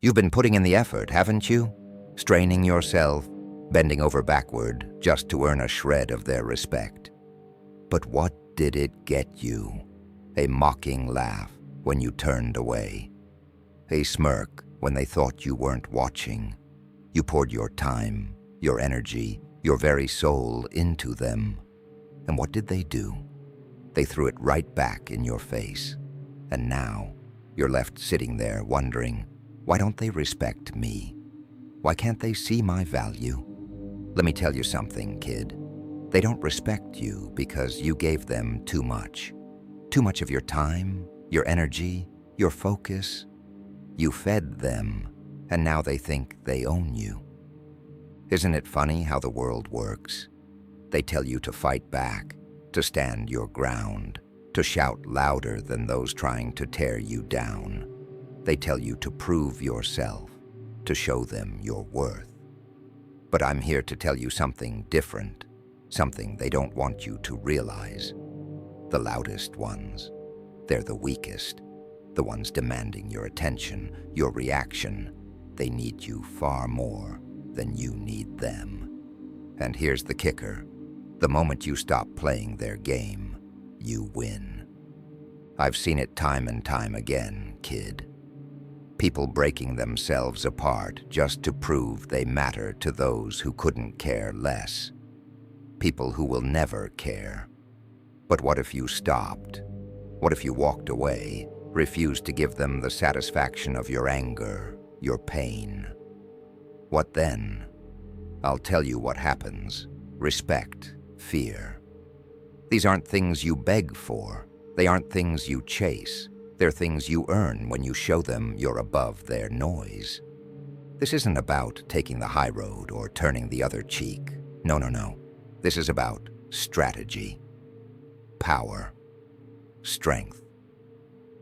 You've been putting in the effort, haven't you? Straining yourself, bending over backward just to earn a shred of their respect. But what did it get you? A mocking laugh when you turned away. A smirk when they thought you weren't watching. You poured your time, your energy, your very soul into them. And what did they do? They threw it right back in your face. And now, you're left sitting there wondering, why don't they respect me? Why can't they see my value? Let me tell you something, kid. They don't respect you because you gave them too much. Too much of your time, your energy, your focus. You fed them, and now they think they own you. Isn't it funny how the world works? They tell you to fight back, to stand your ground, to shout louder than those trying to tear you down. They tell you to prove yourself, to show them your worth. But I'm here to tell you something different, something they don't want you to realize. The loudest ones, they're the weakest, the ones demanding your attention, your reaction. They need you far more than you need them. And here's the kicker. The moment you stop playing their game, you win. I've seen it time and time again, kid. People breaking themselves apart just to prove they matter to those who couldn't care less. People who will never care. But what if you stopped? What if you walked away, refused to give them the satisfaction of your anger, your pain? What then? I'll tell you what happens. Respect, fear. These aren't things you beg for. They aren't things you chase. They're things you earn when you show them you're above their noise. This isn't about taking the high road or turning the other cheek. No. This is about strategy, power, strength.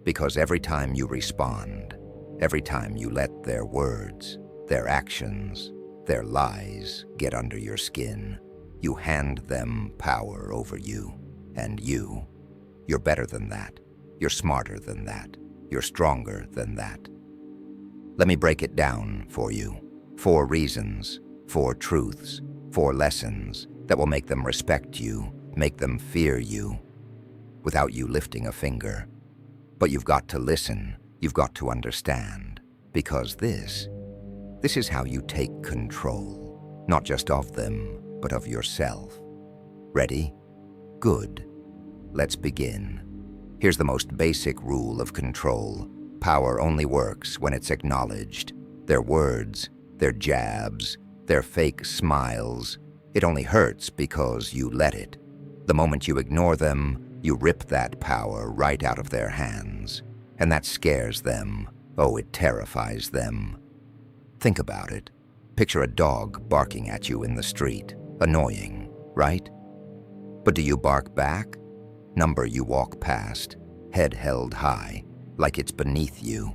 Because every time you respond, every time you let their words, their actions, their lies get under your skin, you hand them power over you. And you're better than that. You're smarter than that. You're stronger than that. Let me break it down for you. 4 reasons, 4 truths, 4 lessons that will make them respect you, make them fear you, without you lifting a finger. But you've got to listen. You've got to understand. Because this is how you take control, not just of them, but of yourself. Ready? Good. Let's begin. Here's the most basic rule of control. Power only works when it's acknowledged. Their words, their jabs, their fake smiles, it only hurts because you let it. The moment you ignore them, you rip that power right out of their hands. And that scares them. Oh, it terrifies them. Think about it. Picture a dog barking at you in the street. Annoying, right? But do you bark back? Number you walk past, head held high, like it's beneath you.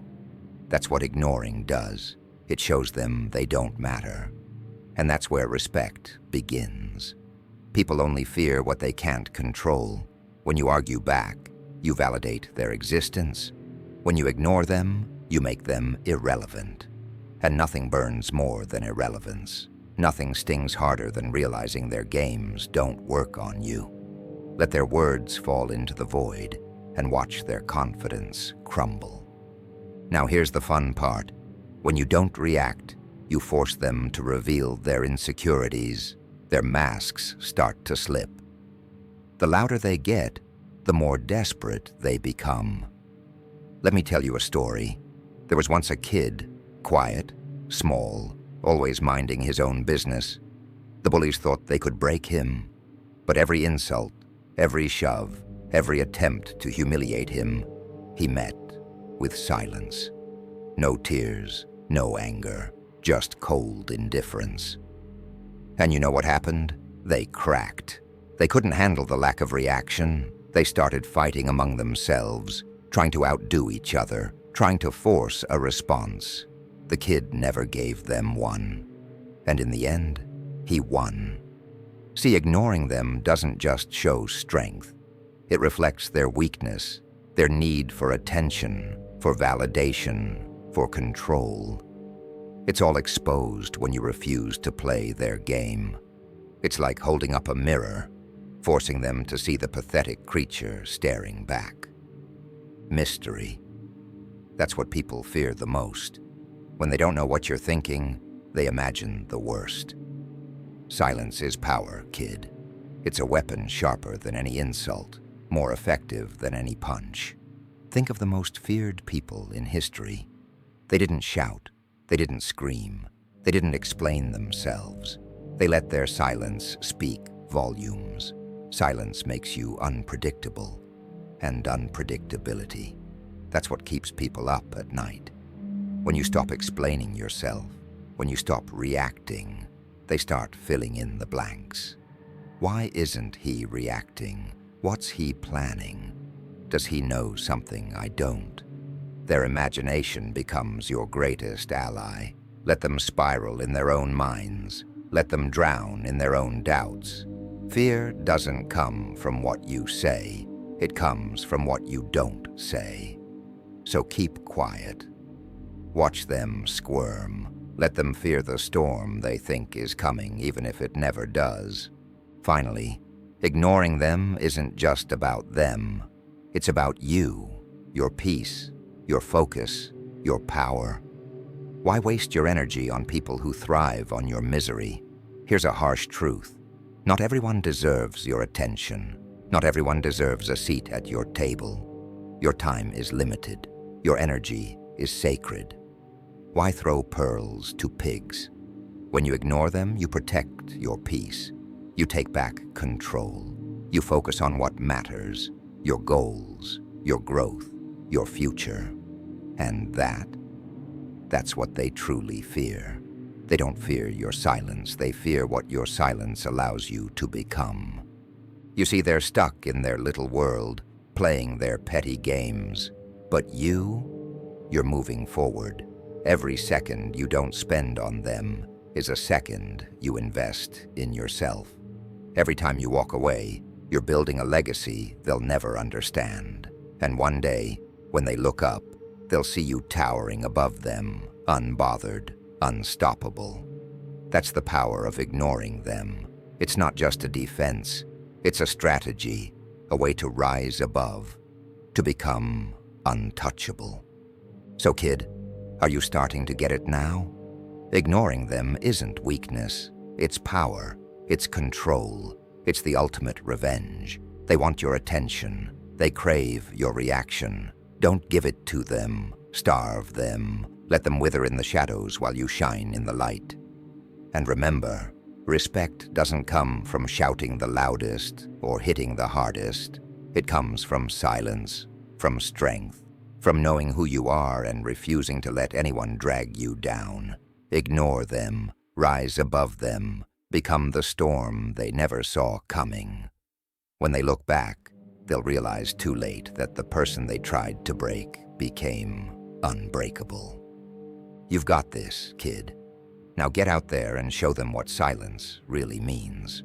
That's what ignoring does. It shows them they don't matter. And that's where respect begins. People only fear what they can't control. When you argue back, you validate their existence. When you ignore them, you make them irrelevant. And nothing burns more than irrelevance. Nothing stings harder than realizing their games don't work on you. Let their words fall into the void and watch their confidence crumble. Now here's the fun part. When you don't react, you force them to reveal their insecurities. Their masks start to slip. The louder they get, the more desperate they become. Let me tell you a story. There was once a kid, quiet, small, always minding his own business. The bullies thought they could break him, but every insult, every shove, every attempt to humiliate him, he met with silence. No tears, no anger, just cold indifference. And you know what happened? They cracked. They couldn't handle the lack of reaction. They started fighting among themselves, trying to outdo each other, trying to force a response. The kid never gave them one. And in the end, he won. See, ignoring them doesn't just show strength. It reflects their weakness, their need for attention, for validation, for control. It's all exposed when you refuse to play their game. It's like holding up a mirror, forcing them to see the pathetic creature staring back. Mystery. That's what people fear the most. When they don't know what you're thinking, they imagine the worst. Silence is power, kid. It's a weapon sharper than any insult, more effective than any punch. Think of the most feared people in history. They didn't shout, they didn't scream, they didn't explain themselves. They let their silence speak volumes. Silence makes you unpredictable, and unpredictability, that's what keeps people up at night. When you stop explaining yourself, when you stop reacting, they start filling in the blanks. Why isn't he reacting? What's he planning? Does he know something I don't? Their imagination becomes your greatest ally. Let them spiral in their own minds. Let them drown in their own doubts. Fear doesn't come from what you say. It comes from what you don't say. So keep quiet. Watch them squirm. Let them fear the storm they think is coming, even if it never does. Finally, ignoring them isn't just about them. It's about you, your peace, your focus, your power. Why waste your energy on people who thrive on your misery? Here's a harsh truth. Not everyone deserves your attention. Not everyone deserves a seat at your table. Your time is limited. Your energy is sacred. Why throw pearls to pigs? When you ignore them, you protect your peace. You take back control. You focus on what matters, your goals, your growth, your future. And that's what they truly fear. They don't fear your silence. They fear what your silence allows you to become. You see, they're stuck in their little world, playing their petty games. But you're moving forward. Every second you don't spend on them is a second you invest in yourself. Every time you walk away, you're building a legacy they'll never understand. And one day, when they look up, they'll see you towering above them, unbothered, unstoppable. That's the power of ignoring them. It's not just a defense. It's a strategy, a way to rise above, to become untouchable. So kid, are you starting to get it now? Ignoring them isn't weakness. It's power. It's control. It's the ultimate revenge. They want your attention. They crave your reaction. Don't give it to them. Starve them. Let them wither in the shadows while you shine in the light. And remember, respect doesn't come from shouting the loudest or hitting the hardest. It comes from silence, from strength, from knowing who you are and refusing to let anyone drag you down. Ignore them, rise above them, become the storm they never saw coming. When they look back, they'll realize too late that the person they tried to break became unbreakable. You've got this, kid. Now get out there and show them what silence really means.